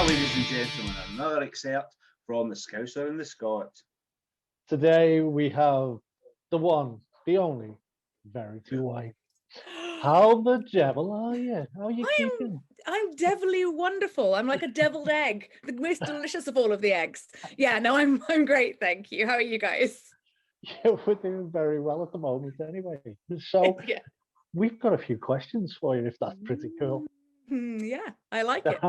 ladies and gentlemen, another excerpt from the Scouser and the Scot. Today we have the one, the only, Verity White. How the devil are you? How are you keeping? I'm devilly wonderful. I'm like a deviled egg, the most delicious of all of the eggs. Yeah, no, I'm great, thank you. How are you guys? Yeah, we're doing very well at the moment anyway. So Yeah. we've got a few questions for you, if that's pretty cool. Yeah, I like it.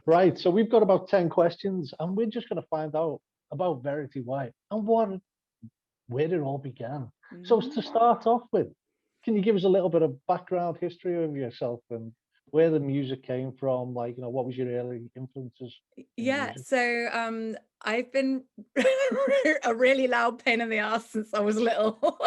Right, so we've got about 10 questions and we're just going to find out about Verity White and where it all began. So to start off with, can you give us a little bit of background history of yourself and where the music came from? Like, what was your early influences? Yeah, so I've been a really loud pain in the ass since I was little.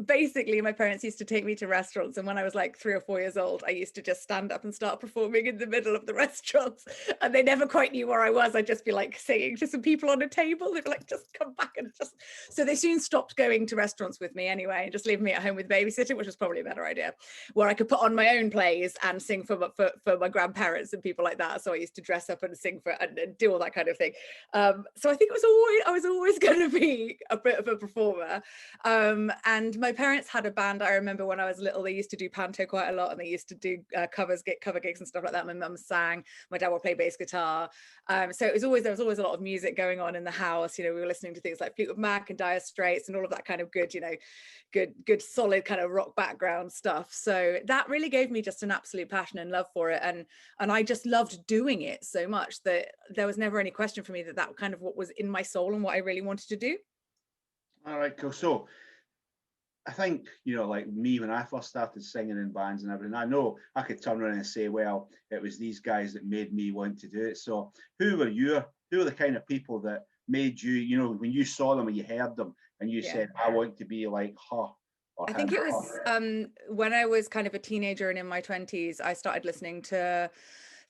Basically, my parents used to take me to restaurants, and when I was like 3 or 4 years old, I used to just stand up and start performing in the middle of the restaurants, and they never quite knew where I was. I'd just be like singing to some people on a table. They'd be like, just come back and just... So they soon stopped going to restaurants with me anyway, and just leaving me at home with babysitting, which was probably a better idea, where I could put on my own plays and sing for my grandparents and people like that. So I used to dress up and sing and do all that kind of thing. So I think I was always going to be a bit of a performer. And my parents had a band. I remember when I was little, they used to do panto quite a lot, and they used to do cover gigs and stuff like that. My mum sang, my dad would play bass guitar. So there was always a lot of music going on in the house. We were listening to things like Fleetwood Mac and Dire Straits and all of that kind of good, good solid kind of rock background stuff. So that really gave me just an absolute passion and love for it, and I just loved doing it so much that there was never any question for me that kind of what was in my soul and what I really wanted to do. All right, cool. So I think, like me, when I first started singing in bands and everything, I know I could turn around and say, well, it was these guys that made me want to do it. So who were the kind of people that made you, when you saw them or you heard them and you said, I want to be like her? I think it was when I was kind of a teenager and in my 20s, I started listening to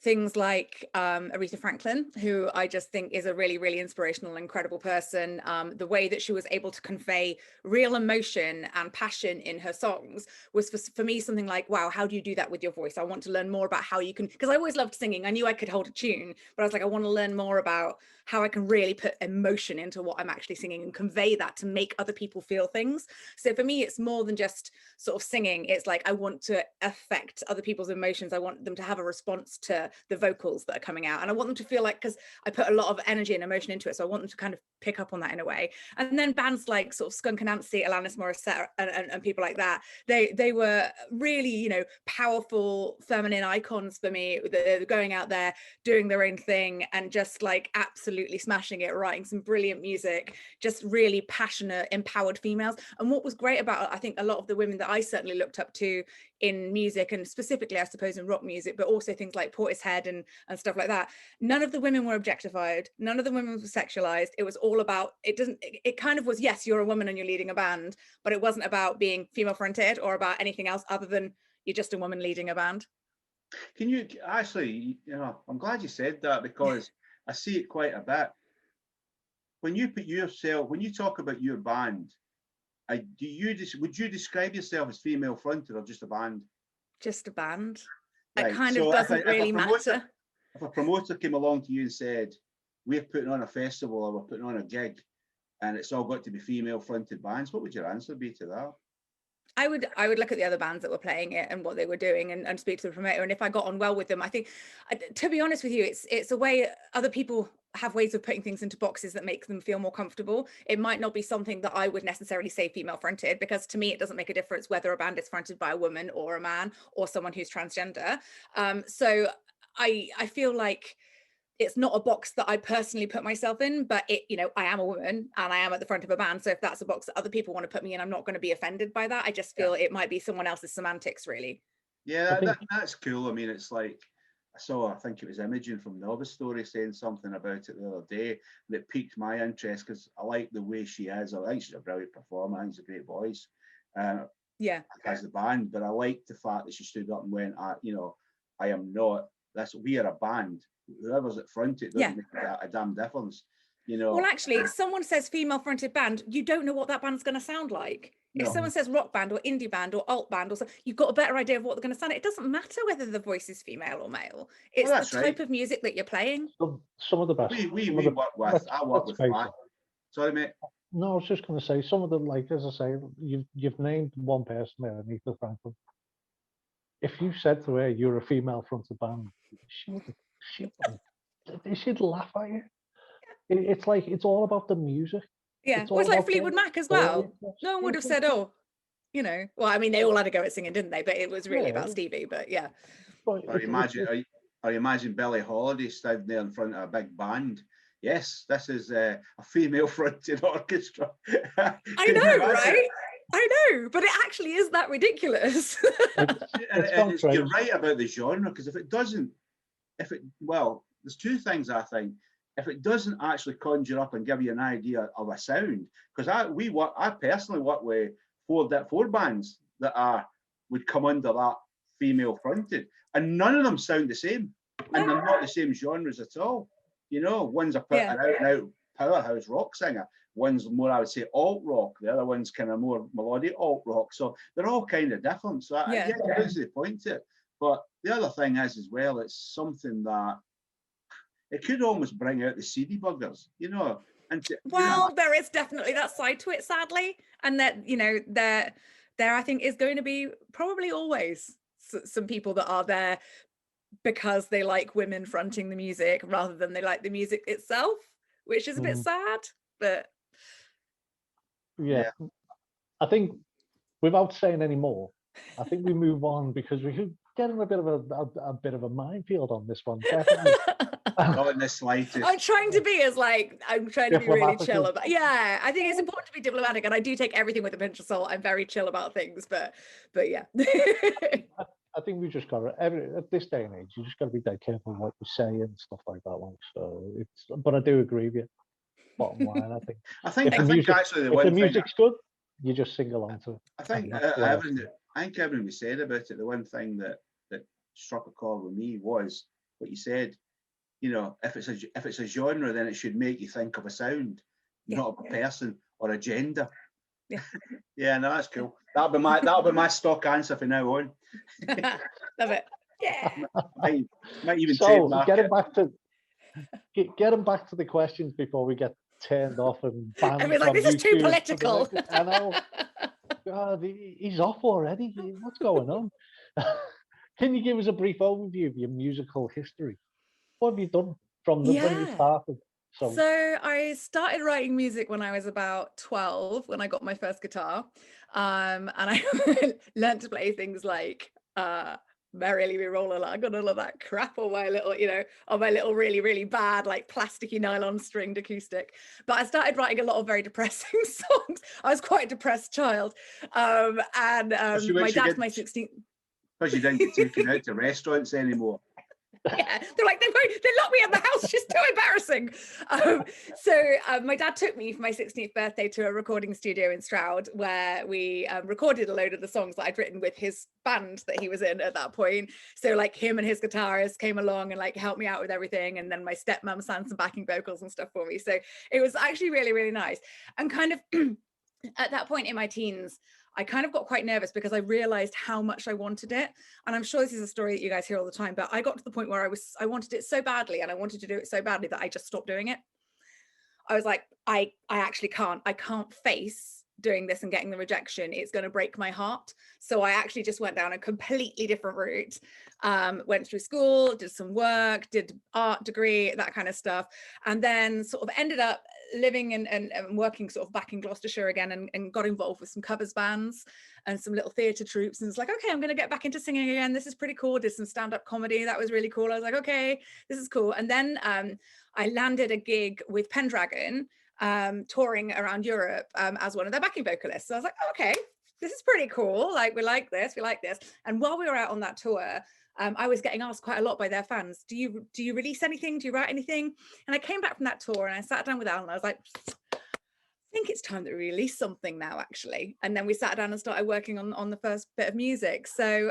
things like Aretha Franklin, who I just think is a really, really inspirational, incredible person. The way that she was able to convey real emotion and passion in her songs was for me something like, wow, how do you do that with your voice? I want to learn more about how you can, because I always loved singing. I knew I could hold a tune, but I was like, I want to learn more about how I can really put emotion into what I'm actually singing and convey that to make other people feel things. So for me, it's more than just sort of singing. It's like, I want to affect other people's emotions. I want them to have a response to the vocals that are coming out, and I want them to feel like, because I put a lot of energy and emotion into it, so I want them to kind of pick up on that in a way. And then bands like sort of Skunk Anansie, Alanis Morissette and people like that, they were really powerful feminine icons for me. They're going out there doing their own thing and just like absolutely smashing it, writing some brilliant music, just really passionate, empowered females. And what was great about, I think, a lot of the women that I certainly looked up to in music, and specifically I suppose in rock music, but also things like Portishead and stuff like that, none of the women were objectified, none of the women were sexualized. It was all about, it kind of was, yes, you're a woman and you're leading a band, but it wasn't about being female fronted or about anything else other than you're just a woman leading a band. Can you actually, I'm glad you said that, because I see it quite a bit. When you talk about your band, would you describe yourself as female fronted or just a band? Just a band. Right. It kind of doesn't really matter. If a promoter came along to you and said, we're putting on a festival or we're putting on a gig and it's all got to be female fronted bands, what would your answer be to that? I would look at the other bands that were playing it and what they were doing and speak to the promoter. And if I got on well with them, I think, to be honest with you, it's a way other people have ways of putting things into boxes that make them feel more comfortable. It might not be something that I would necessarily say female fronted, because to me, it doesn't make a difference whether a band is fronted by a woman or a man or someone who's transgender. So I feel like it's not a box that I personally put myself in, but I am a woman and I am at the front of a band. So if that's a box that other people want to put me in, I'm not going to be offended by that. I just feel it might be someone else's semantics, really. Yeah, that's cool. I mean, it's like, I think it was Imogen from Novice Story saying something about it the other day that piqued my interest, because I like the way she is. I think she's a brilliant performer. I think she's a great voice. As the band, but I like the fact that she stood up and went, I am not. We are a band. Whoever's at front, it doesn't make a damn difference. you know. Well, actually, someone says female fronted band, you don't know what that band's going to sound like. If No. someone says rock band or indie band or alt band or something, you've got a better idea of what they're going to sound like. It doesn't matter whether the voice is female or male. It's Well, the that's type right. of music that you're playing. Some of the best. We some of the- work with, let's- I work let's with face flat. it. Sorry, mate. No, I was just going to say, some of them, like, as I say, you've named one person there, Aretha Franklin. If you said to her, you're a female fronted band, she'd laugh at you. It's like, it's all about the music. Yeah, well, it's like Fleetwood Mac as well. No one would have said, oh, you know, well, I mean, they all had a go at singing, didn't they? But it was really about Stevie, but yeah. Or imagine Billie Holiday standing there in front of a big band. Yes, this is a female fronted orchestra. I know, right? I know, but it actually is that ridiculous. You're right about the genre, because if it doesn't, well, there's two things I think. If it doesn't actually conjure up and give you an idea of a sound, because I personally work with four bands that would come under that female fronted, and none of them sound the same, and they're not the same genres at all. You know, one's an out-and-out powerhouse rock singer, one's more, I would say, alt rock, the other one's kind of more melodic alt rock, so they're all kind of different. So I get the point to it, but the other thing is as well, it's something that it could almost bring out the seedy buggers, you know. And there is definitely that side to it, sadly, and that, you know, there I think is going to be probably always some people that are there because they like women fronting the music rather than they like the music itself, which is a bit sad, but yeah. I think, without saying any more, I think we move on, because we could get in a bit of a minefield on this one, definitely. Not in the slightest. I'm trying to be really chill about. Yeah, I think it's important to be diplomatic, and I do take everything with a pinch of salt. I'm very chill about things, but yeah. I think we just got to, at this day and age, you just got to be dead careful what you say and stuff like that. One, so but I do agree with you. Bottom line, I think actually the music's good, you just sing along to it. I think everything we said about it, the one thing that struck a chord with me was what you said. You know, if it's a genre, then it should make you think of a sound, not a person or a gender. Yeah. Yeah, no, that's cool. That'll be my stock answer from now on. Love it. Yeah. might even so getting back to the questions before we get turned off and banned. I mean, like, this is too political. I know. God, he's off already. What's going on? Can you give us a brief overview of your musical history? What have you done from when you started? So I started writing music when I was about 12, when I got my first guitar, and I learned to play things like Merrily We Roll Along and all of that crap on my little really, really bad, like, plasticky nylon stringed acoustic. But I started writing a lot of very depressing songs. I was quite a depressed child, and my dad's my 16th. Because you didn't get taken out to restaurants anymore. Yeah, they're like, they locked me in the house. She's too embarrassing. So my dad took me for my 16th birthday to a recording studio in Stroud, where we recorded a load of the songs that I'd written with his band that he was in at that point. So, like, him and his guitarist came along and, like, helped me out with everything, and then my stepmom sang some backing vocals and stuff for me. So it was actually really, really nice. And kind of at that point in my teens, I kind of got quite nervous because I realized how much I wanted it. And I'm sure this is a story that you guys hear all the time, but I got to the point where I wanted it so badly, and I wanted to do it so badly that I just stopped doing it. I was like, I actually can't face doing this and getting the rejection. It's going to break my heart. So I actually just went down a completely different route. Went through school, did some work, did art degree, that kind of stuff. And then sort of ended up living and working sort of back in Gloucestershire again, and got involved with some covers bands and some little theatre troupes, and it's like, okay, I'm going to get back into singing again. This is pretty cool. Did some stand-up comedy. That was really cool. I was like, okay, this is cool. And then I landed a gig with Pendragon, touring around Europe as one of their backing vocalists. So I was like, okay, this is pretty cool. Like, we like this. And while we were out on that tour, I was getting asked quite a lot by their fans, do you release anything? Do you write anything? And I came back from that tour and I sat down with Alan and I was like, think it's time that we release something now, actually. And then we sat down and started working on the first bit of music. So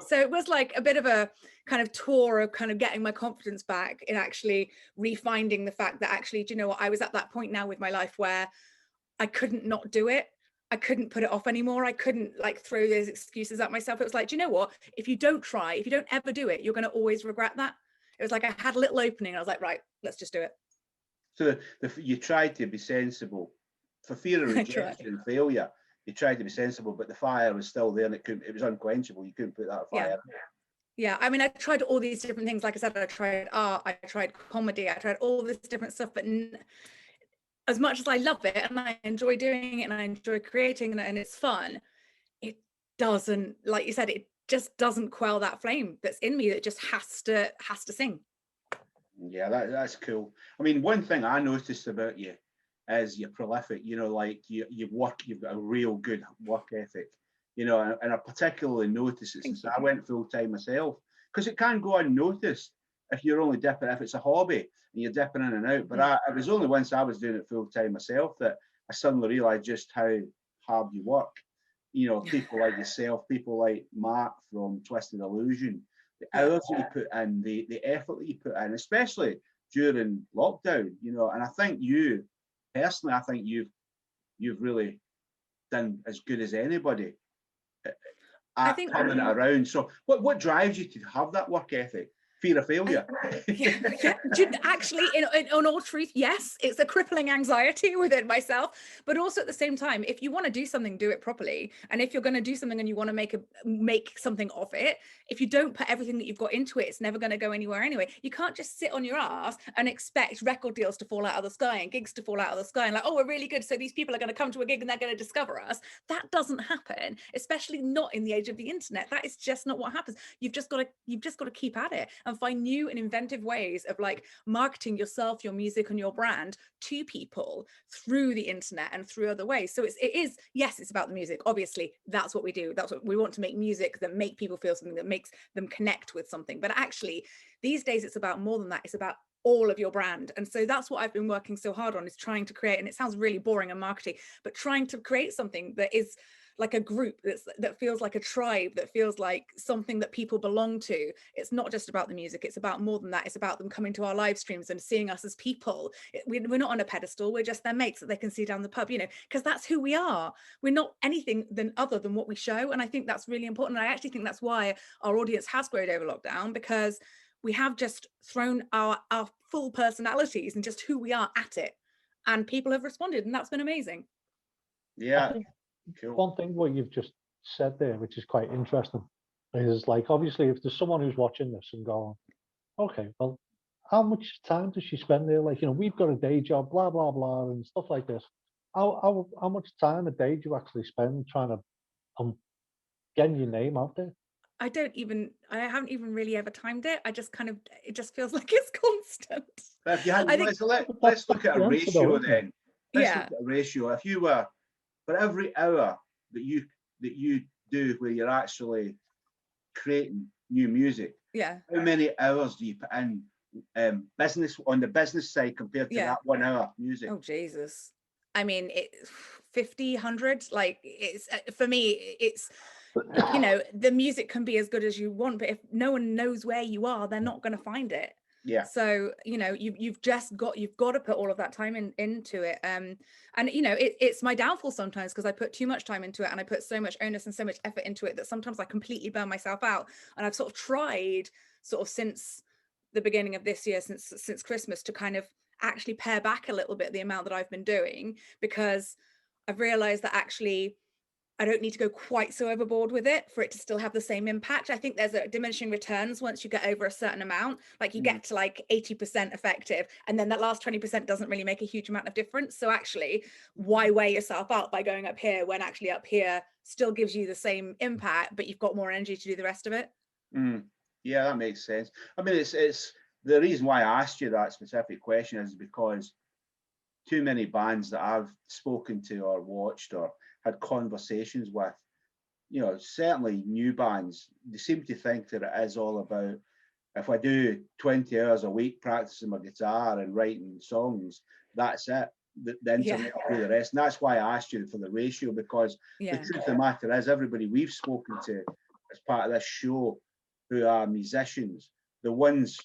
so it was like a bit of a kind of tour of kind of getting my confidence back in actually refinding the fact that actually, do you know what, I was at that point now with my life where I couldn't not do it. I couldn't put it off anymore. I couldn't like throw those excuses at myself. It was like, do you know what, if you don't try, if you don't ever do it, you're going to always regret that. It was like I had a little opening and I was like, right, let's just do it. So you tried to be sensible. For fear of rejection and failure, you tried to be sensible, but the fire was still there and it was unquenchable. You couldn't put that fire. Yeah, I mean, I tried all these different things. Like I said, I tried art, I tried comedy, I tried all this different stuff, but as much as I love it and I enjoy doing it and I enjoy creating and it's fun, it doesn't, like you said, it just doesn't quell that flame that's in me that just has to sing. Yeah, that's cool. I mean, one thing I noticed about you is you're prolific. You know, like you work, you've got a real good work ethic. You know, and I particularly noticed it since I went full time myself, because it can go unnoticed if you're only dipping, if it's a hobby and you're dipping in and out. But it was only once I was doing it full time myself that I suddenly realised just how hard you work. You know, people like yourself, people like Mark from Twisted Illusion, the hours that you put in, the effort that you put in, especially during lockdown, you know. And I think you personally, I think you've really done as good as anybody at turning it around. So what drives you to have that work ethic? Fear of failure. Actually, in all truth, yes, it's a crippling anxiety within myself, but also at the same time, if you want to do something, do it properly. And if you're going to do something and you want to make something of it, if you don't put everything that you've got into it, it's never going to go anywhere anyway. You can't just sit on your ass and expect record deals to fall out of the sky and gigs to fall out of the sky and like, oh, we're really good, so these people are going to come to a gig and they're going to discover us. That doesn't happen, especially not in the age of the internet. That is just not what happens. You've just got to keep at it and find new and inventive ways of like marketing yourself, your music and your brand to people through the internet and through other ways. So yes, it's about the music. Obviously, that's what we do. That's what we want, to make music that make people feel something, that makes them connect with something. But actually, these days it's about more than that. It's about all of your brand. And so that's what I've been working so hard on, is trying to create, and it sounds really boring and marketing, but trying to create something that is like a group that feels like a tribe, that feels like something that people belong to. It's not just about the music, it's about more than that. It's about them coming to our live streams and seeing us as people. We're not on a pedestal, we're just their mates that they can see down the pub, you know, because that's who we are. We're not anything other than what we show. And I think that's really important. And I actually think that's why our audience has grown over lockdown, because we have just thrown our full personalities and just who we are at it, and people have responded, and that's been amazing. Yeah. Cool. One thing what you've just said there, which is quite interesting, is like, obviously if there's someone who's watching this and going, okay, well, how much time does she spend there? Like, you know, we've got a day job, blah blah blah, and stuff like this. How much time a day do you actually spend trying to getting your name out there? I haven't even really ever timed it. I just kind of, it just feels like it's constant. But if you had, let's look at a ratio then. Let's look at a ratio. If you were, for every hour that you do where you're actually creating new music, how many hours do you put in business, on the business side, compared to that 1 hour music? Oh Jesus, I mean, 50, 100, like, it's for me, it's, you know, the music can be as good as you want, but if no one knows where you are, they're not going to find it. Yeah. So, you know, you've got to put all of that time into it. And you know, it's my downfall sometimes, because I put too much time into it and I put so much onus and so much effort into it that sometimes I completely burn myself out. And I've sort of tried since the beginning of this year, since Christmas, to kind of actually pare back a little bit the amount that I've been doing, because I've realized that actually I don't need to go quite so overboard with it for it to still have the same impact. I think there's a diminishing returns once you get over a certain amount. Like you get to like 80% effective, and then that last 20% doesn't really make a huge amount of difference. So actually, why wear yourself out by going up here when actually up here still gives you the same impact, but you've got more energy to do the rest of it? Yeah, that makes sense. I mean, it's the reason why I asked you that specific question is because too many bands that I've spoken to or watched or had conversations with, you know, certainly new bands, they seem to think that it is all about, if I do 20 hours a week practicing my guitar and writing songs, that's it. the internet will do the rest. And that's why I asked you for the ratio, because the truth of the matter is, everybody we've spoken to as part of this show who are musicians, the ones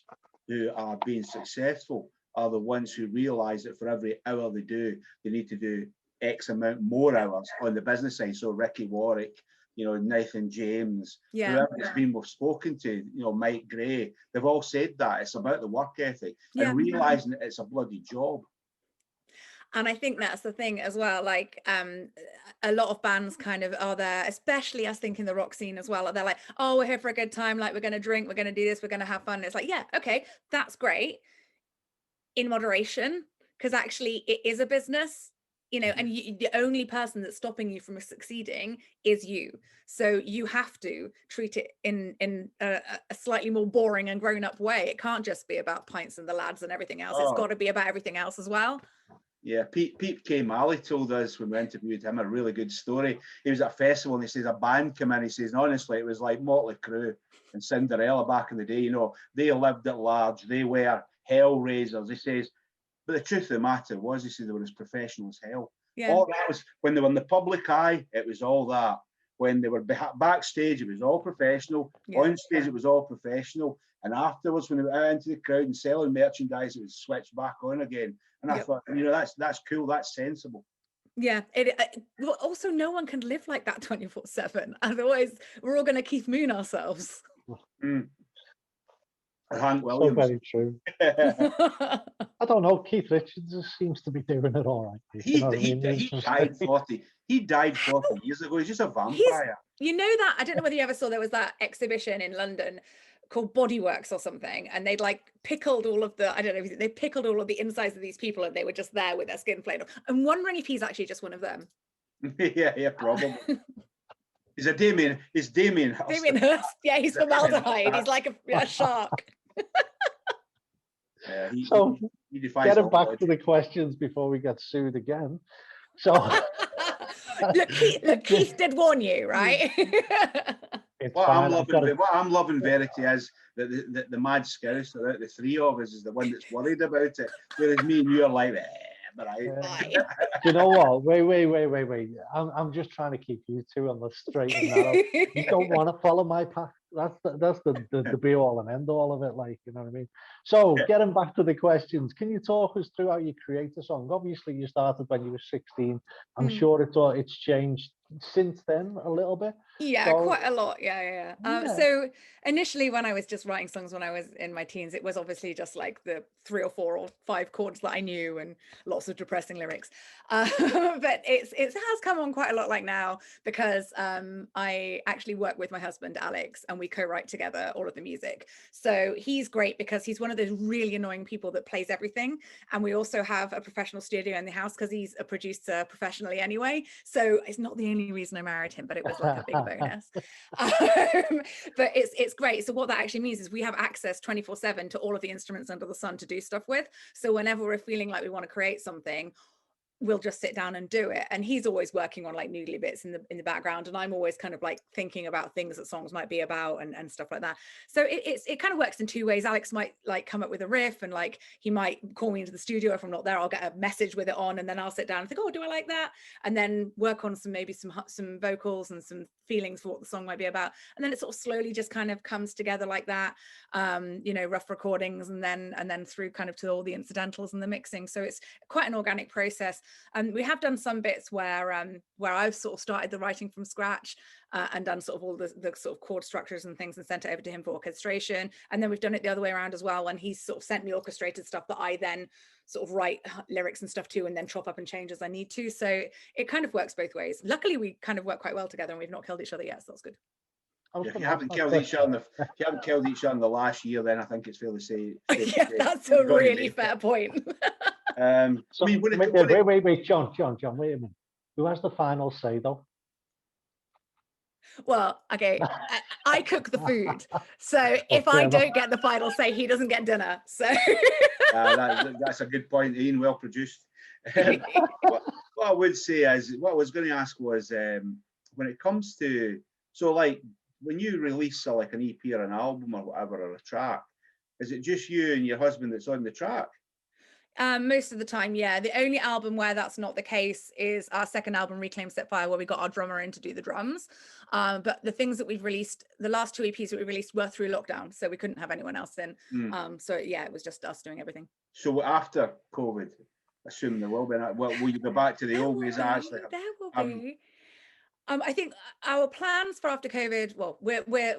who are being successful are the ones who realise that for every hour they do, they need to do X amount more hours on the business side. So Ricky Warwick, you know, Nathan James, whoever it's been we've spoken to, you know, Mike Gray, they've all said that it's about the work ethic and realising that it's a bloody job. And I think that's the thing as well, like a lot of bands kind of are there, especially I think in the rock scene as well, they're like, oh, we're here for a good time, like we're going to drink, we're going to do this, we're going to have fun. And it's like, yeah, okay, that's great in moderation, because actually it is a business, you know, and the only person that's stopping you from succeeding is you. So you have to treat it in a slightly more boring and grown up way. It can't just be about pints and the lads and everything else. It's got to be about everything else as well. Yeah, Pete K. Malley told us when we interviewed him a really good story. He was at a festival and he says a band came in. He says, and honestly, it was like Motley Crue and Cinderella back in the day. You know, they lived at large. They were hellraisers. He says, but the truth of the matter was, he said, they were as professional as hell. Yeah. All that was, when they were in the public eye, it was all that. When they were backstage, it was all professional. Yeah. On stage, it was all professional. And afterwards, when they went out into the crowd and selling merchandise, it was switched back on again. And I thought, you know, that's cool, that's sensible. Yeah, well, also no one can live like that 24/7. Otherwise, we're all going to Keith Moon ourselves. Hank Williams. So very true. I don't know. Keith Richards seems to be doing it all right. He died 40 years ago. He's just a vampire. You know that? I don't know whether you ever saw, there was that exhibition in London called Bodyworks or something, and they'd like pickled all of the, I don't know, they pickled all of the insides of these people and they were just there with their skin flayed off. I'm wondering if he's actually just one of them. yeah, probably. He's Damien Hirst. Damien Hirst. Yeah, he's formaldehyde. He's like a shark. Yeah, he getting back to the questions before we get sued again. So look, Keith did warn you, right? What I'm loving, Verity, is that the mad Scouser out the three of us is the one that's worried about it, whereas me and you are like, but you know what? Wait. I'm just trying to keep you two on the straight and narrow. You don't want to follow my path. That's the be all and end all of it, like, you know what I mean? So getting back to the questions, can you talk us through how you create a song? Obviously you started when you were 16. I'm sure it's changed since then a little bit. Yeah, so, quite a lot. Yeah. So initially when I was just writing songs when I was in my teens, it was obviously just like the 3 or 4 or 5 chords that I knew and lots of depressing lyrics. But it has come on quite a lot like now, because I actually work with my husband Alex and we co-write together all of the music. So he's great because he's one of those really annoying people that plays everything. And we also have a professional studio in the house because he's a producer professionally anyway. So it's not the only reason I married him, but it was like a big bonus. But it's great. So what that actually means is we have access 24/7 to all of the instruments under the sun to do stuff with. So whenever we're feeling like we want to create something, we'll just sit down and do it. And he's always working on like noodly bits in the background, and I'm always kind of like thinking about things that songs might be about and stuff like that. So it kind of works in 2 ways. Alex might like come up with a riff, and like he might call me into the studio. If I'm not there, I'll get a message with it on, and then I'll sit down and think, oh, do I like that? And then work on some vocals and some feelings for what the song might be about. And then it sort of slowly just kind of comes together like that. You know, rough recordings and then through kind of to all the incidentals and the mixing. So it's quite an organic process. And we have done some bits where I've sort of started the writing from scratch and done sort of all the sort of chord structures and things and sent it over to him for orchestration. And then we've done it the other way around as well, when he's sort of sent me orchestrated stuff that I then sort of write lyrics and stuff to, and then chop up and change as I need to. So it kind of works both ways. Luckily, we kind of work quite well together, and we've not killed each other yet, so that's good. If you haven't killed each other in the last year, then I think it's fair to say. Yeah, that's a really fair point. So, I mean, wait, John, wait a minute. Who has the final say, though? Well, okay, I cook the food, so if I don't get the final say, he doesn't get dinner. So that's a good point, Ian. Well produced. What I would say is, what I was going to ask was, when it comes to, so like when you release like an EP or an album or whatever, or a track, is it just you and your husband that's on the track? Most of the time, yeah. The only album where that's not the case is our second album, Reclaim Set Fire, where we got our drummer in to do the drums. But the things that we've released, the last 2 EPs that we released were through lockdown, so we couldn't have anyone else in. So yeah, it was just us doing everything. So after COVID, assuming there will be, will you go back to the old ways? Actually, There will be. I think our plans for after COVID, well, we're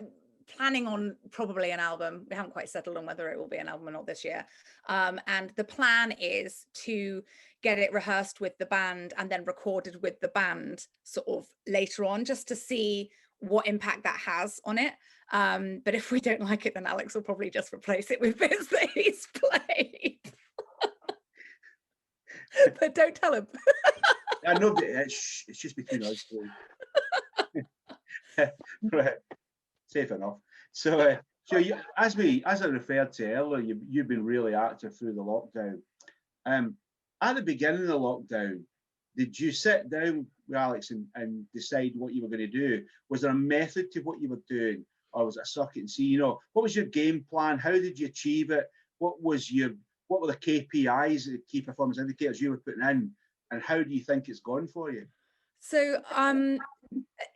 planning on probably an album. We haven't quite settled on whether it will be an album or not this year. And the plan is to get it rehearsed with the band and then recorded with the band sort of later on, just to see what impact that has on it. But if we don't like it, then Alex will probably just replace it with bits that he's played. But don't tell him. I know that it's just between us two. Right. Safe enough. So, as I referred to earlier, you've been really active through the lockdown. At the beginning of the lockdown, did you sit down with Alex and decide what you were going to do? Was there a method to what you were doing, or was it a suck it and see? What was your game plan? How did you achieve it? What were the KPIs, the key performance indicators you were putting in, and how do you think it's gone for you? So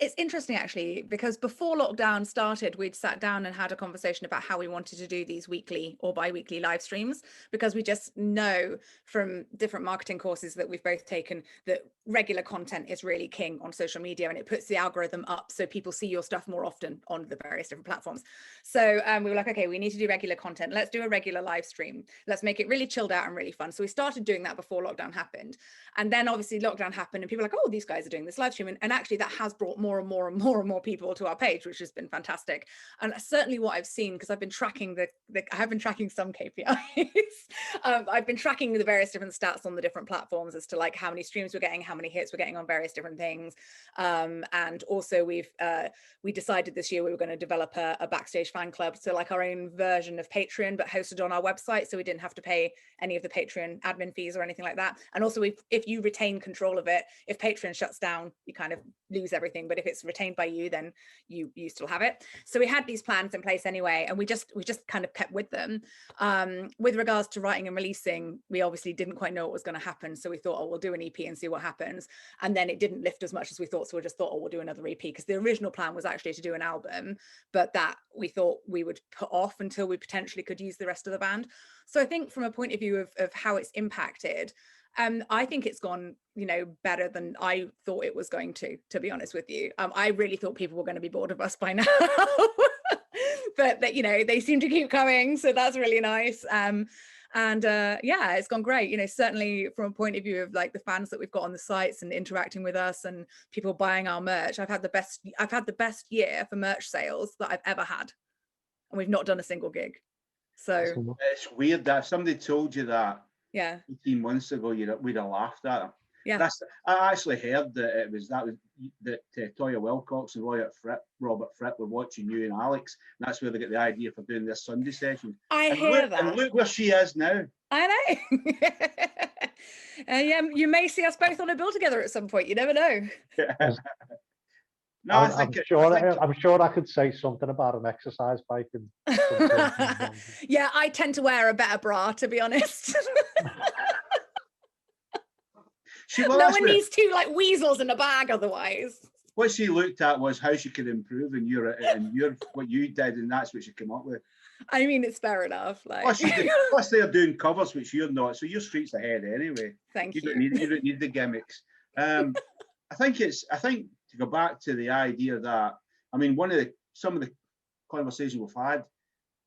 it's interesting, actually, because before lockdown started, we'd sat down and had a conversation about how we wanted to do these weekly or bi-weekly live streams, because we just know from different marketing courses that we've both taken that regular content is really king on social media, and it puts the algorithm up so people see your stuff more often on the various different platforms. So we were like, okay, we need to do regular content. Let's do a regular live stream. Let's make it really chilled out and really fun. So we started doing that before lockdown happened. And then obviously lockdown happened and people were like, oh, these guys are doing this live stream. And actually that has brought more and more and more and more people to our page, which has been fantastic. And certainly what I've seen, because I've been tracking I have been tracking some KPIs. I've been tracking the various different stats on the different platforms as to like how many streams we're getting, how many hits we're getting on various different things. And also we decided this year we were going to develop a backstage fan club, so like our own version of Patreon, but hosted on our website, so we didn't have to pay any of the Patreon admin fees or anything like that. And also if you retain control of it, if Patreon shuts down, you kind of lose everything, but if it's retained by you, then you still have it. So we had these plans in place anyway, and we just kind of kept with them. With regards to writing and releasing, we obviously didn't quite know what was going to happen, so we thought, oh, we'll do an EP and see what happens. And then it didn't lift as much as we thought, so we just thought, oh, we'll do another EP, because the original plan was actually to do an album, but that we thought we would put off until we potentially could use the rest of the band. So I think from a point of view of how it's impacted, I think it's gone, better than I thought it was going to be honest with you. I really thought people were going to be bored of us by now. But that, they seem to keep coming, so that's really nice. And yeah, it's gone great. Certainly from a point of view of like the fans that we've got on the sites and interacting with us and people buying our merch, I've had the best year for merch sales that I've ever had, and we've not done a single gig. So it's weird that somebody told you that 18 months ago, we'd have laughed at them. Yeah. I actually heard that Toya Wilcox and Robert Fripp were watching you and Alex, and that's where they get the idea for doing this Sunday session. Hear that. And look where she is now. I know. Yeah, you may see us both on a bill together at some point. You never know. No, I'm sure I could say something about an exercise bike. Yeah, I tend to wear a better bra, to be honest. No one needs two like weasels in a bag otherwise. What she looked at was how she could improve in your what you did, and that's what she came up with. I mean, it's fair enough. Like, plus they're doing covers, which you're not, so your street's ahead anyway. Thank you. You don't need the gimmicks. I think to go back to the idea that, I mean, some of the conversations we've had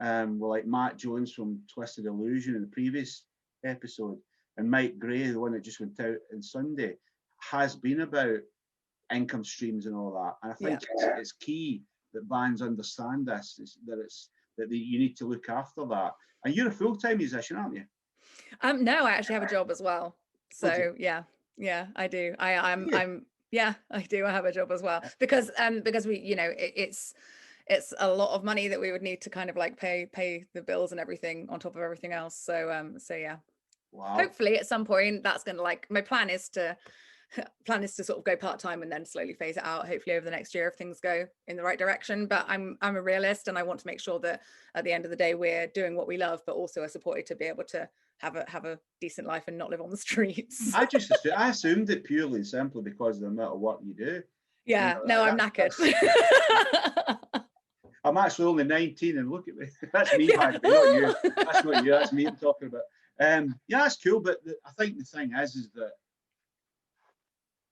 were like Matt Jones from Twisted Illusion in the previous episode, and Mike Gray, the one that just went out on Sunday, has been about income streams and all that. And I think it's key that bands understand this, that you need to look after that. And you're a full-time musician, aren't you? No, I actually have a job as well. So yeah, I do. I do. I have a job as well, because we, it's a lot of money that we would need to kind of like pay the bills and everything on top of everything else. So yeah. Wow. Hopefully at some point that's going to, like, my plan is to plan is to sort of go part-time and then slowly phase it out, hopefully over the next year if things go in the right direction. But I'm a realist, and I want to make sure that at the end of the day we're doing what we love, but also are supported to be able to have a decent life and not live on the streets. I assumed it purely and simply because of the amount of work you do. Yeah, you know, no, I'm knackered. I'm actually only 19, and look at me. That's me, by the way, not you. That's not you. That's me I'm talking about. Yeah, that's cool. But I think the thing is that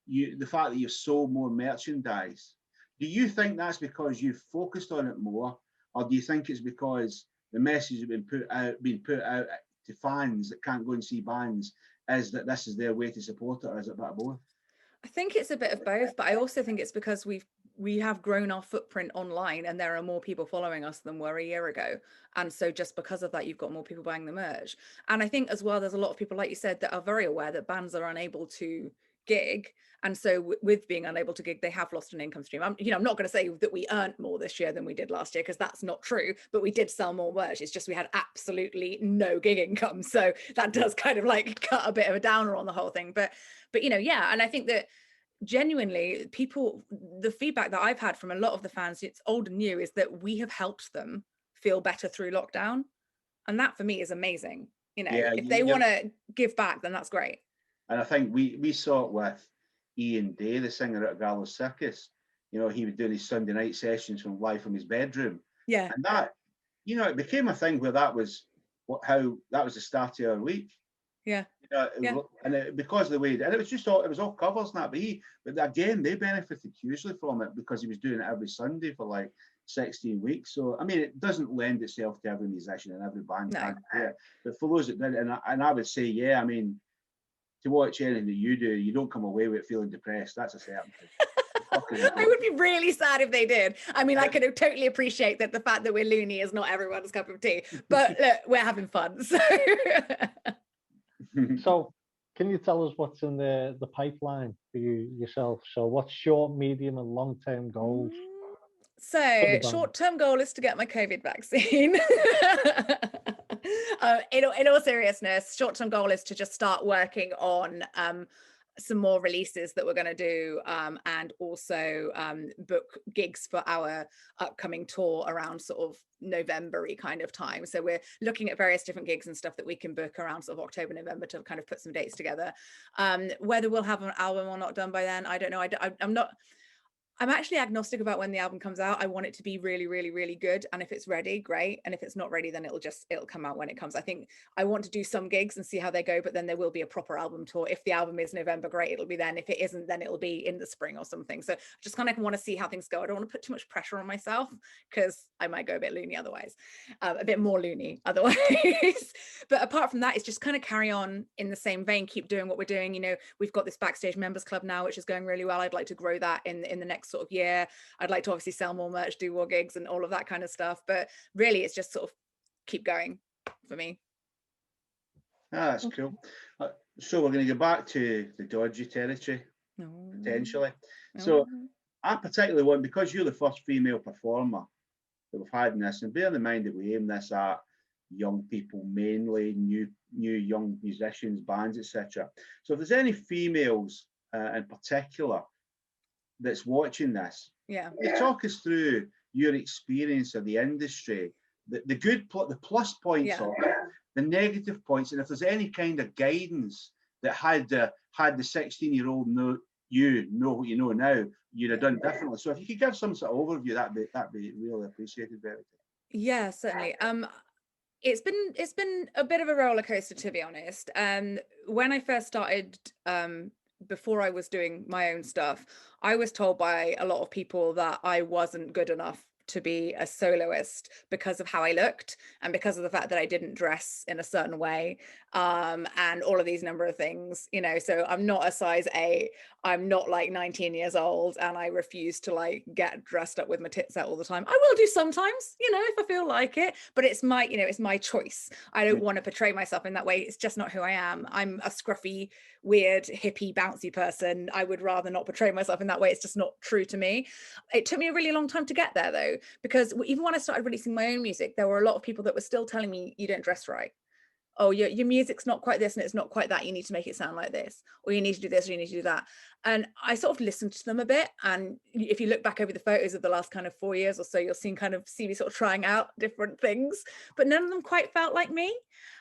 the fact that you've sold more merchandise, do you think that's because you've focused on it more, or do you think it's because the message has been put out to fans that can't go and see bands is that this is their way to support it, or is it a bit of both? I think it's a bit of both, but I also think it's because we have grown our footprint online, and there are more people following us than were a year ago. And so just because of that, you've got more people buying the merch. And I think as well, there's a lot of people, like you said, that are very aware that bands are unable to gig. And so with being unable to gig, they have lost an income stream. I'm not going to say that we earned more this year than we did last year, because that's not true, but we did sell more merch. It's just we had absolutely no gig income. So that does kind of like cut a bit of a downer on the whole thing. But yeah. And I think that genuinely the feedback that I've had from a lot of the fans, it's old and new, is that we have helped them feel better through lockdown. And that for me is amazing. If they want to give back, then that's great. And I think we saw it with Ian Day, the singer at Gallows Circus. He was doing his Sunday night sessions live from his bedroom. Yeah. And that, it became a thing where that was the start of our week. Yeah. And because of the way, and it was all covers and that, but again, they benefited hugely from it because he was doing it every Sunday for like 16 weeks. So I mean, it doesn't lend itself to every musician and every band. No. But for those that did, and I would say, yeah, I mean, to watch anything that you do, you don't come away with feeling depressed. That's a certainty. I would be really sad if they did. I mean, I could totally appreciate that the fact that we're loony is not everyone's cup of tea, but look, we're having fun. So. So can you tell us what's in the pipeline for yourself? So what's short, medium and long-term goals? So short-term goal is to get my COVID vaccine. In all seriousness, short-term goal is to just start working on some more releases that we're going to do, and also book gigs for our upcoming tour around sort of November-y kind of time. So we're looking at various different gigs and stuff that we can book around sort of October, November to kind of put some dates together. Whether we'll have an album or not done by then, I don't know. I'm actually agnostic about when the album comes out. I want it to be really, really, really good. And if it's ready, great. And if it's not ready, then it'll come out when it comes. I think I want to do some gigs and see how they go, but then there will be a proper album tour. If the album is November, great, it'll be then. If it isn't, then it'll be in the spring or something. So I just kind of want to see how things go. I don't want to put too much pressure on myself because I might go a bit loony otherwise, a bit more loony otherwise. But apart from that, it's just kind of carry on in the same vein, keep doing what we're doing. We've got this backstage members club now, which is going really well. I'd like to grow that in the next sort of year. I'd like to obviously sell more merch, do more gigs and all of that kind of stuff, but really it's just sort of keep going for me. That's cool. So we're going to go back to the dodgy territory, potentially. So I particularly want, because you're the first female performer that we've had in this, and bear in mind that we aim this at young people, mainly new young musicians, bands, etc. So if there's any females in particular that's watching this, you talk us through your experience of the industry, the plus points of it, the negative points, and if there's any kind of guidance that had the 16-year-old know what you know now, you'd have done differently. So if you could give some sort of overview, that'd be really appreciated, Verity. Yeah, certainly. It's been a bit of a roller coaster, to be honest. When I first started, before I was doing my own stuff, I was told by a lot of people that I wasn't good enough to be a soloist because of how I looked and because of the fact that I didn't dress in a certain way, and all of these number of things, so I'm not a size 8, I'm not like 19 years old, and I refuse to like get dressed up with my tits out all the time. I will do sometimes, if I feel like it, but it's my, it's my choice. I don't want to portray myself in that way. It's just not who I am. I'm a scruffy, weird, hippie, bouncy person. I would rather not portray myself in that way. It's just not true to me. It took me a really long time to get there though, because even when I started releasing my own music, there were a lot of people that were still telling me, you don't dress right. oh, your music's not quite this and it's not quite that, you need to make it sound like this, or you need to do this, or you need to do that. And I sort of listened to them a bit, and if you look back over the photos of the last kind of 4 years or so, you'll see me sort of trying out different things, but none of them quite felt like me.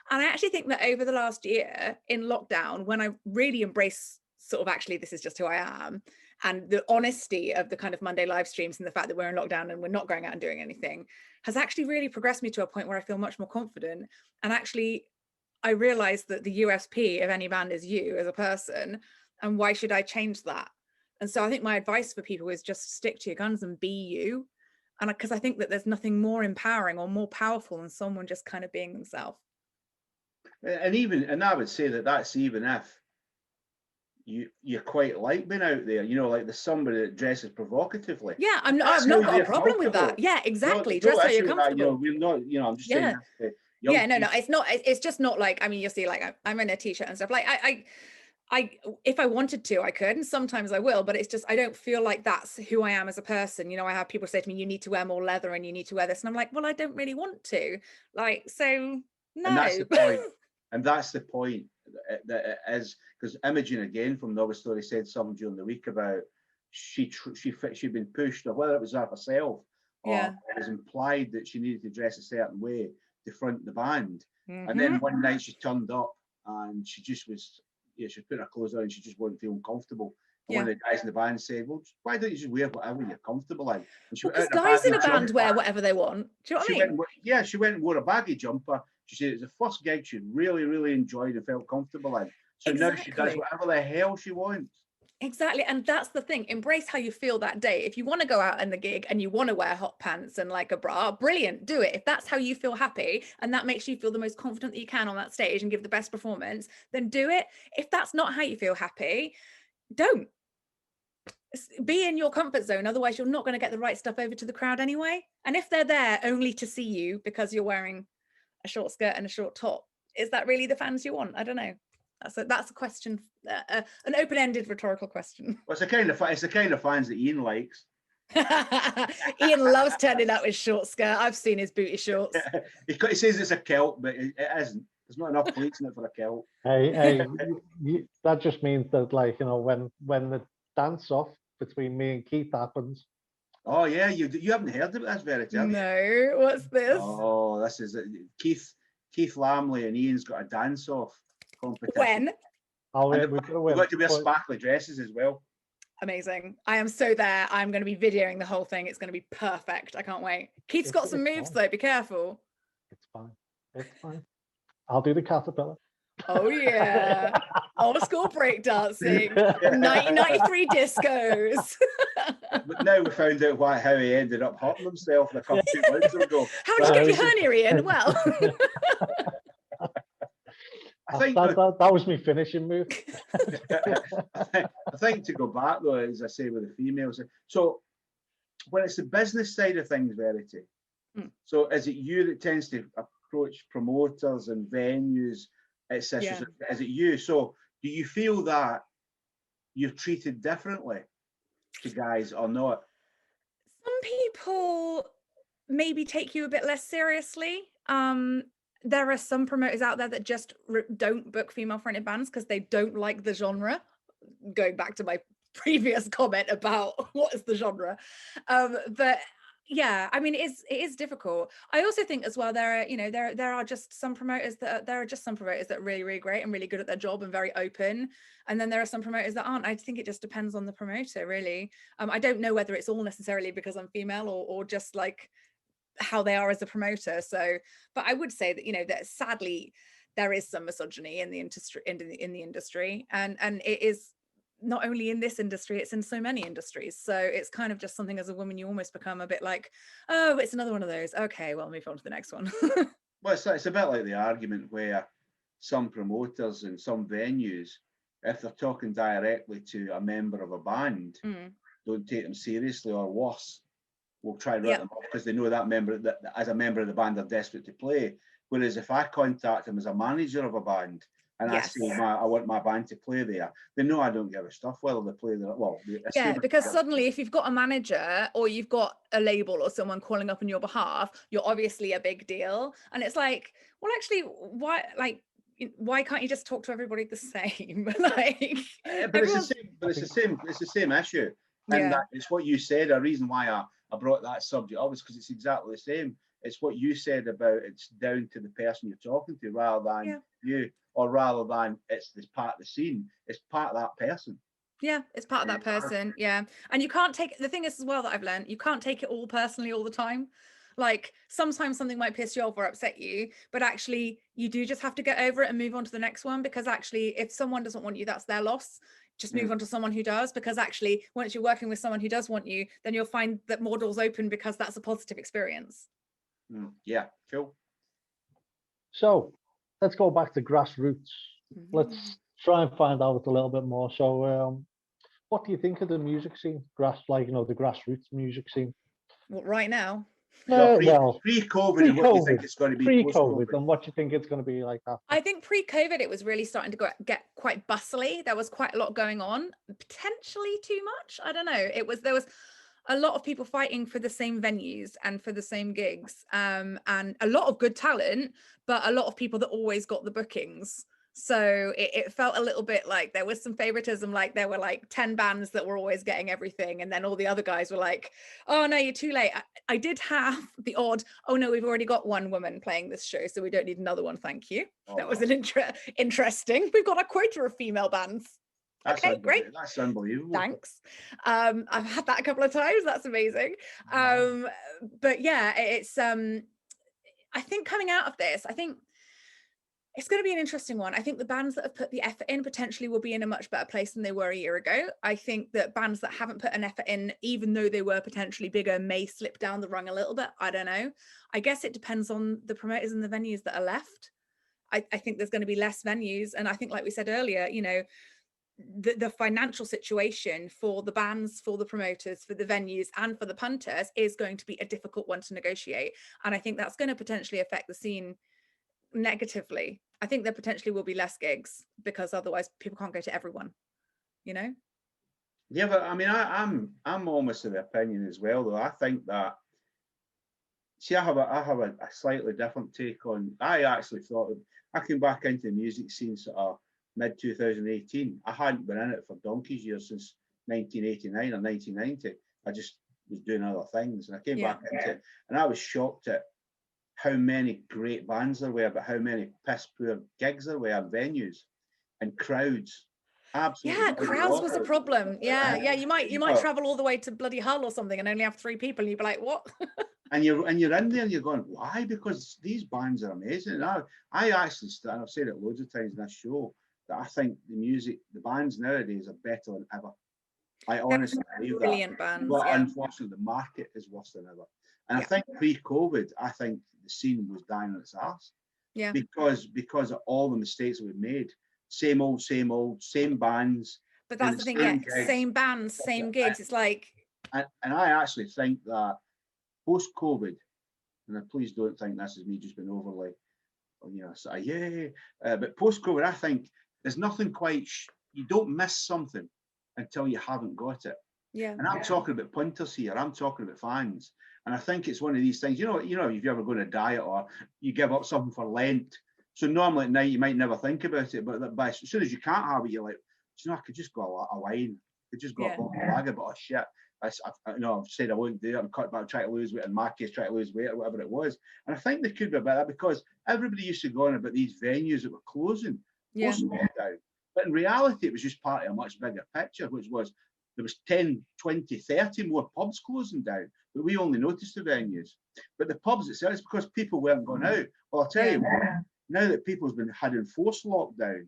And I actually think that over the last year in lockdown, when I really embrace sort of, actually, this is just who I am, and the honesty of the kind of Monday live streams and the fact that we're in lockdown and we're not going out and doing anything, has actually really progressed me to a point where I feel much more confident. And actually, I realized that the USP of any band is you as a person, and why should I change that? And so I think my advice for people is just stick to your guns and be you. And because I think that there's nothing more empowering or more powerful than someone just kind of being themselves. And I would say that that's even if you quite like being out there, like there's somebody that dresses provocatively. Yeah, I've not got a problem with that. Yeah, exactly. Dress how you're comfortable. We're not, I'm just saying. Yeah, no, it's not. It's just not like, I mean, you'll see, like I'm in a t-shirt and stuff. Like I, if I wanted to, I could, and sometimes I will, but it's just, I don't feel like that's who I am as a person. I have people say to me, you need to wear more leather and you need to wear this, and I'm like, well, I don't really want to. Like, so no. And that's the point. And that's the point. That it is, because Imogen, again from Novel Story, said something during the week about she'd been pushed, or whether it was herself, or it was implied that she needed to dress a certain way to front the band. And then one night she turned up and she just was, she put her clothes on and she just wasn't feeling comfortable. And one of the guys in the band said, well, why don't you just wear whatever you're comfortable in? Because guys in a band wear whatever they want. Do you know what I mean? She went and wore a baggy jumper. She said it was the first gig she really, really enjoyed and felt comfortable in. So now she does whatever the hell she wants. Exactly. And that's the thing. Embrace how you feel that day. If you want to go out in the gig and you want to wear hot pants and like a bra, brilliant, do it. If that's how you feel happy and that makes you feel the most confident that you can on that stage and give the best performance, then do it. If that's not how you feel happy, don't. Be in your comfort zone. Otherwise, you're not going to get the right stuff over to the crowd anyway. And if they're there only to see you because you're wearing a short skirt and a short top, is that really the fans you want? I don't know. That's a question, an open-ended rhetorical question. Well, it's the kind of fans that Ian likes. Ian loves turning up with short skirt. I've seen his booty shorts. He says it's a kilt, but it isn't. There's not enough pleats in it for a kilt. Hey, that just means that, like, when the dance off between me and Keith happens. Oh yeah, you haven't heard about this, Verity? No, what's this? Oh, this is Keith Lamley and Ian's got a dance off competition. When? We've got to wear sparkly dresses as well. Amazing. I am so there. I'm going to be videoing the whole thing. It's going to be perfect. I can't wait. Keith's got some moves though. Be careful. It's fine. It's fine. I'll do the caterpillar. Oh yeah. Old school breakdancing. 1993 discos. But now we found out how he ended up hurting himself a couple of months ago. How did you get your hernia, Ian? Well. I think that was my finishing move. I think to go back though, as I say with the females, so when it's the business side of things, Verity, so is it you that tends to approach promoters and venues, etc.? Yeah. Is it you? So do you feel that you're treated differently to guys or not? Some people maybe take you a bit less seriously. There are some promoters out there that just don't book female fronted bands because they don't like the genre. Going back to my previous comment about what is the genre. But yeah, I mean, it is difficult. I also think as well, there are just some promoters that are really, really great and really good at their job and very open. And then there are some promoters that aren't. I think it just depends on the promoter, really. I don't know whether it's all necessarily because I'm female or just like how they are as a promoter. So, but I would say that, that sadly there is some misogyny in the industry, and it is not only in this industry, it's in so many industries. So it's kind of just something as a woman, you almost become a bit like, oh, it's another one of those. Okay, well, move on to the next one. Well, it's a bit like the argument where some promoters and some venues, if they're talking directly to a member of a band, don't take them seriously, or worse, will try and write them off because they know that member, that as a member of the band, they're desperate to play. Whereas if I contact them as a manager of a band and I say, I want my band to play there, they know I don't give a stuff whether they play there. Well, because suddenly if you've got a manager or you've got a label or someone calling up on your behalf, you're obviously a big deal. And it's like, well, actually, why? Like, why can't you just talk to everybody the same? Like, but it's the same. But it's the same. It's the same issue. And that it's what you said. A reason why I brought that subject up is because it's exactly the same. It's what you said about it's down to the person you're talking to rather than you, or rather than it's this part of the scene. It's part of that person. Yeah, it's part of that person. Yeah. And you can't take, the thing is as well that I've learned, you can't take it all personally all the time. Like sometimes something might piss you off or upset you, but actually you do just have to get over it and move on to the next one, because actually if someone doesn't want you, that's their loss. Just move on to someone who does, because actually once you're working with someone who does want you, then you'll find that more doors open because that's a positive experience. Yeah, cool. So let's go back to grassroots. Let's try and find out a little bit more. So what do you think of the music scene? The grassroots music scene? Well, right now? Pre-COVID, and what do you think it's going to be pre-COVID, and what do you think it's going to be like after? I think pre-COVID, it was really starting to get quite bustly. There was quite a lot going on, potentially too much. I don't know. There was a lot of people fighting for the same venues and for the same gigs, and a lot of good talent, but a lot of people that always got the bookings. So it felt a little bit like there was some favoritism, like there were like 10 bands that were always getting everything, and then all the other guys were like, oh no, you're too late. I did have the odd, oh no, we've already got one woman playing this show, so we don't need another one, thank you. That was an interesting. We've got a quota of female bands. That's okay, great. That's unbelievable. Thanks. I've had that a couple of times. That's amazing. But yeah, it's I think coming out of this, I think it's going to be an interesting one. I think the bands that have put the effort in potentially will be in a much better place than they were a year ago. I think that bands that haven't put an effort in, even though they were potentially bigger, may slip down the rung a little bit. I don't know. I guess it depends on the promoters and the venues that are left. I think there's going to be less venues. And I think, like we said earlier, the financial situation for the bands, for the promoters, for the venues, and for the punters is going to be a difficult one to negotiate. And I think that's going to potentially affect the scene negatively. I think there potentially will be less gigs because otherwise people can't go to everyone, Yeah, but I mean, I'm almost of the opinion as well, though. I think that, see, I have a slightly different take on. I actually thought I came back into the music scene sort of mid 2018. I hadn't been in it for donkey's years since 1989 or 1990. I just was doing other things, and I came back into it, and I was shocked at how many great bands there were, but how many piss poor gigs there were, venues and crowds. Absolutely. Yeah, crowds was a problem. Yeah. You might travel all the way to bloody Hull or something and only have 3 people, and you'd be like, what? and you're in there and you're going, why? Because these bands are amazing. And I actually, and I've said it loads of times in this show, that I think the bands nowadays are better than ever. I honestly believe brilliant that. Bands, but unfortunately, the market is worse than ever. And I think pre-COVID, I think the scene was dying on its arse. Yeah. Because of all the mistakes that we've made. Same old, same bands. But that's the thing, same bands, same gigs. It's like. And I actually think that post-COVID, and please don't think this is me just being overly, but post-COVID, I think there's nothing quite. You don't miss something until you haven't got it. Yeah. And I'm talking about punters here. I'm talking about fans. And I think it's one of these things, if you ever go on a diet or you give up something for Lent. So normally at night you might never think about it, but as soon as you can't have it, you're like, I could just go a wine. I could just go a lager, but shit. I've said I wouldn't do it. I'm cut back, trying to lose weight, and my case, trying to lose weight or whatever it was. And I think there could be about that because everybody used to go on about these venues that were closing. Yeah. But in reality, it was just part of a much bigger picture, which was there was 10, 20, 30 more pubs closing down, but we only noticed the venues. But the pubs itself, it's because people weren't going out. Well, I'll tell you what, now that people's had enforced lockdown,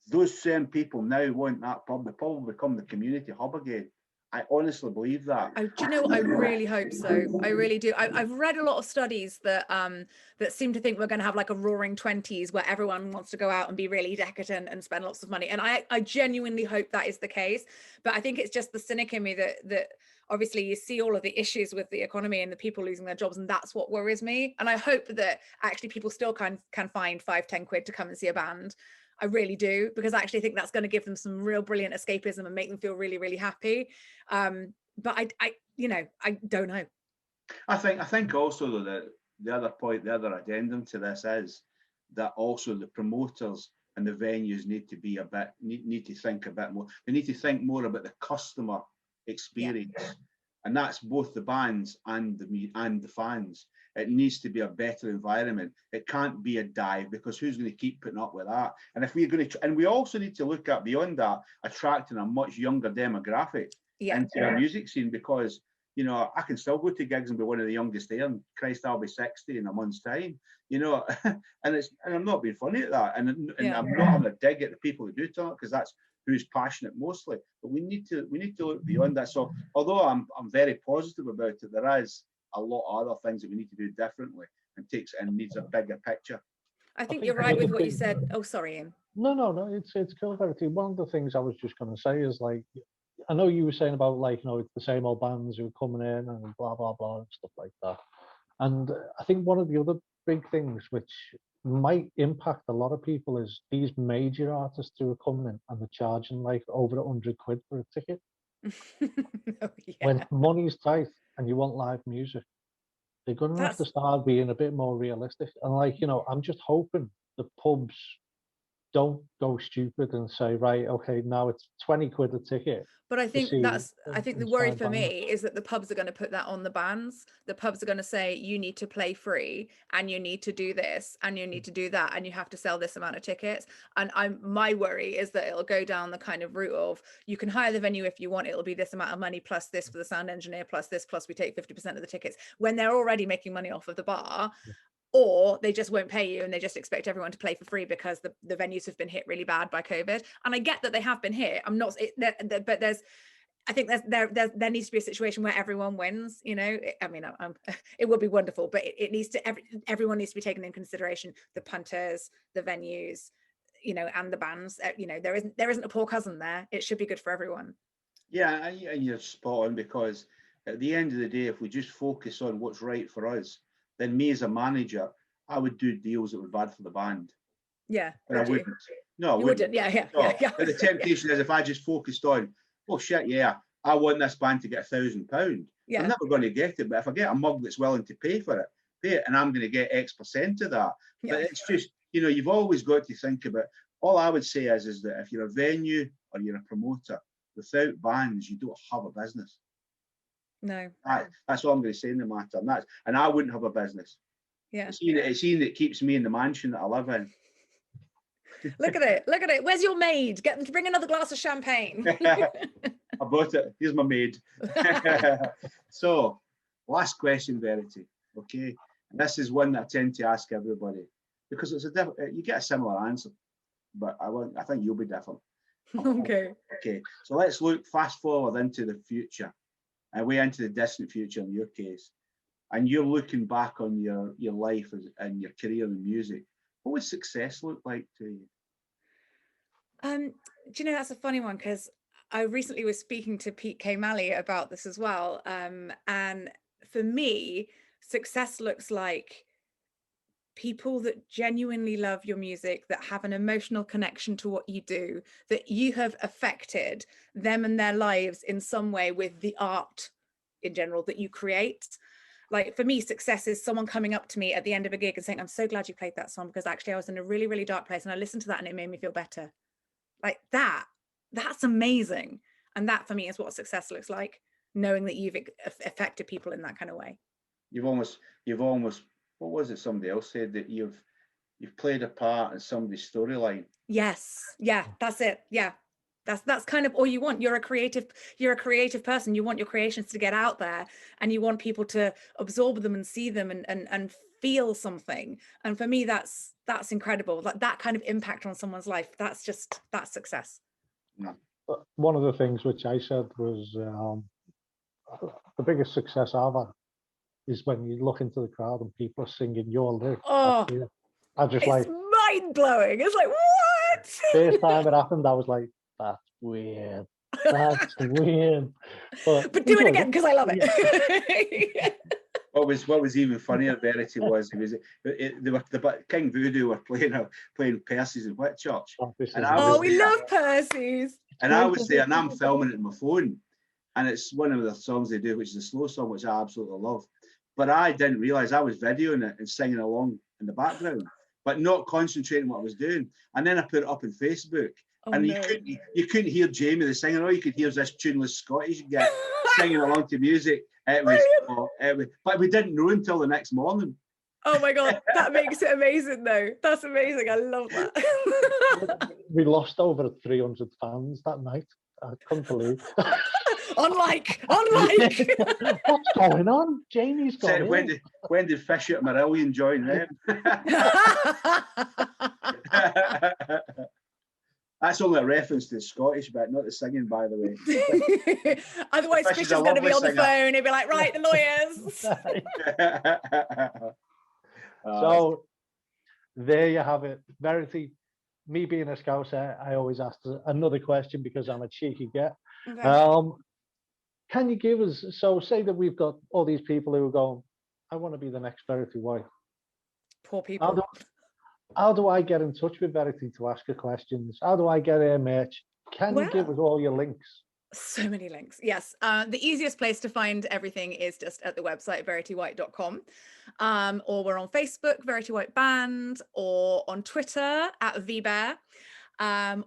those same people now want that pub. The pub will become the community hub again. I honestly believe that. Do you know what? I really hope so. I really do. I've read a lot of studies that that seem to think we're going to have like a roaring 20s where everyone wants to go out and be really decadent and spend lots of money. And I genuinely hope that is the case. But I think it's just the cynic in me that obviously you see all of the issues with the economy and the people losing their jobs, and that's what worries me. And I hope that actually people still can find 5-10 quid to come and see a band. I really do, because I actually think that's going to give them some real brilliant escapism and make them feel really, really happy. But I don't know. I think also though that the other point, the other addendum to this is that also the promoters and the venues need to be need to think a bit more. They need to think more about the customer experience, and that's both the bands and the fans. It needs to be a better environment. It can't be a dive, because who's going to keep putting up with that? And if we're going to, and we also need to look at beyond that, attracting a much younger demographic into our music scene, because you know, I can still go to gigs and be one of the youngest there, and Christ, I'll be 60 in a month's time, you know. and I'm not being funny at that, and I'm not having a dig at the people who do talk, because that's who's passionate mostly. But we need to look beyond that. So although I'm very positive about it, there is a lot of other things that we need to do differently, and needs a bigger picture. I think you're right with what you said. Oh, sorry, Ian. No, it's cool, Verity. One of the things I was just going to say is, like, I know you were saying about, like, you know, it's the same old bands who are coming in and blah, blah, blah, and stuff like that. And I think one of the other big things which might impact a lot of people is these major artists who are coming in and they're charging like over £100 for a ticket. When money's tight and you want live music, they're going to have to start being a bit more realistic. And, like, you know, I'm just hoping the pubs don't go stupid and say, right, okay, now it's £20 a ticket. But I think the worry for me is that the pubs are going to put that on the bands. The pubs are going to say, you need to play free, and you need to do this, and you need to do that, and you have to sell this amount of tickets. And my worry is that it'll go down the kind of route of, you can hire the venue if you want, it'll be this amount of money plus this for the sound engineer plus this, plus we take 50% of the tickets, when they're already making money off of the bar. Or they just won't pay you and they just expect everyone to play for free because the venues have been hit really bad by COVID. And I get that they have been hit. I'm not, but I think there needs to be a situation where everyone wins. You know, I mean, it would be wonderful, but it needs to, everyone needs to be taken in consideration. The punters, the venues, you know, and the bands. You know, there isn't a poor cousin there. It should be good for everyone. Yeah, and you're spot on, because at the end of the day, if we just focus on what's right for us, then me as a manager, I would do deals that were bad for the band. Yeah. But I wouldn't. No, I wouldn't. Yeah. But the temptation is, if I just focused on, oh shit, yeah, I want this band to get £1,000. Yeah. I'm never going to get it. But if I get a mug that's willing to pay it, and I'm going to get X% of that. Yeah. But it's just, you know, you've always got to think about, all I would say is that if you're a venue or you're a promoter, without bands, you don't have a business. No. That's all I'm going to say in the matter. And I wouldn't have a business. Yeah. It's Ian that keeps me in the mansion that I live in. Look at it. Where's your maid? Get them to bring another glass of champagne. I brought it. Here's my maid. So, last question, Verity. Okay. And this is one that I tend to ask everybody, because you get a similar answer, but I think you'll be different. Okay. Okay. So let's fast forward into the future. And way into the distant future in your case, and you're looking back on your life and your career in music, what would success look like to you? Do you know, that's a funny one, because I recently was speaking to Pete K. Malley about this as well. And for me, success looks like people that genuinely love your music, that have an emotional connection to what you do, that you have affected them and their lives in some way with the art in general that you create. Like, for me, success is someone coming up to me at the end of a gig and saying, I'm so glad you played that song, because actually I was in a really, really dark place and I listened to that and it made me feel better. Like that's amazing. And that for me is what success looks like, knowing that you've affected people in that kind of way. You've almost, what was it somebody else said, that you've played a part in somebody's storyline? Yes. Yeah, that's it. Yeah. That's kind of all you want. You're a creative person. You want your creations to get out there, and you want people to absorb them and see them and feel something. And for me, that's incredible. Like, that kind of impact on someone's life, that's success. No. One of the things which I said was the biggest success I've had is when you look into the crowd and people are singing your lyrics. Oh, it's mind-blowing. It's like, what? First time it happened, I was like, that's weird. That's weird. But do it again, because I love it. What was even funnier, Verity, was the King Voodoo were playing Percy's in Whitchurch. We love Percy's. And I was there, and I'm filming it on my phone, and it's one of the songs they do, which is a slow song, which I absolutely love. But I didn't realise I was videoing it and singing along in the background. but not concentrating what I was doing. And then I put it up on Facebook. Oh, And no. you couldn't hear Jamie the singer. All you could hear was this tuneless Scottish guy singing along to music. It was, but we didn't know until the next morning. Oh my God, that makes it amazing though. That's amazing. I love that. We lost over 300 fans that night. I couldn't believe. Unlike. What's going on? Jamie's gone. When did Fish at Marillion join them? That's only a reference to the Scottish bit, not the singing, by the way. Otherwise, Fish is going to be on the phone. He'd be like, right, the lawyers. So there you have it. Verity, me being a Scouser, I always ask another question because I'm a cheeky get. Okay. Can you give us, so say that we've got all these people who are going, I want to be the next Verity White. Poor people. How do I get in touch with Verity to ask her questions? How do I get her merch? Can you give us all your links? So many links. Yes. The easiest place to find everything is just at the website, veritywhite.com. Or we're on Facebook, Verity White Band, or on Twitter at VBear,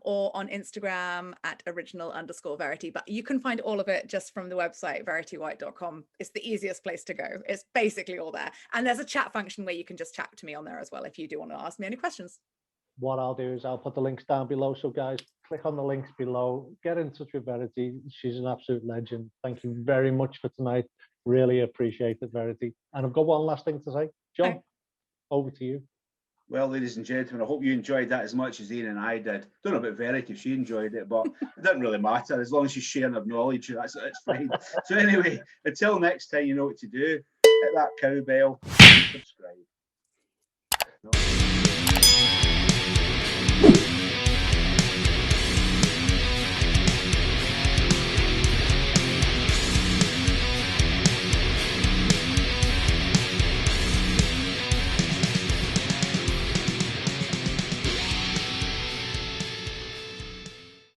or on Instagram at original_Verity. But you can find all of it just from the website, veritywhite.com. It's the easiest place to go. It's basically all there. And there's a chat function where you can just chat to me on there as well if you do want to ask me any questions. What I'll do is I'll put the links down below. So guys, click on the links below, get in touch with Verity. She's an absolute legend. Thank you very much for tonight. Really appreciate it, Verity. And I've got one last thing to say. John, over to you. Well, ladies and gentlemen, I hope you enjoyed that as much as Ian and I did. Don't know about Verity if she enjoyed it, but it doesn't really matter. As long as she's sharing her knowledge, that's fine. So anyway, until next time, you know what to do. Hit that cowbell, subscribe. No.